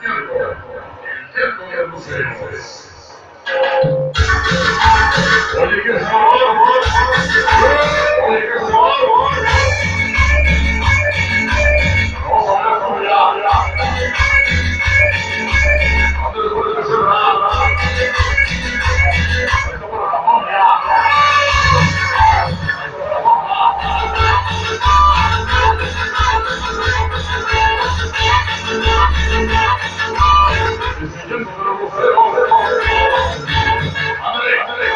El museos. Oye, que sabor, oye, que sabor. No, vamos ya. Antes de cerrar, esto por Ramón ya. El siguiente de los museos. Ándale, ándale.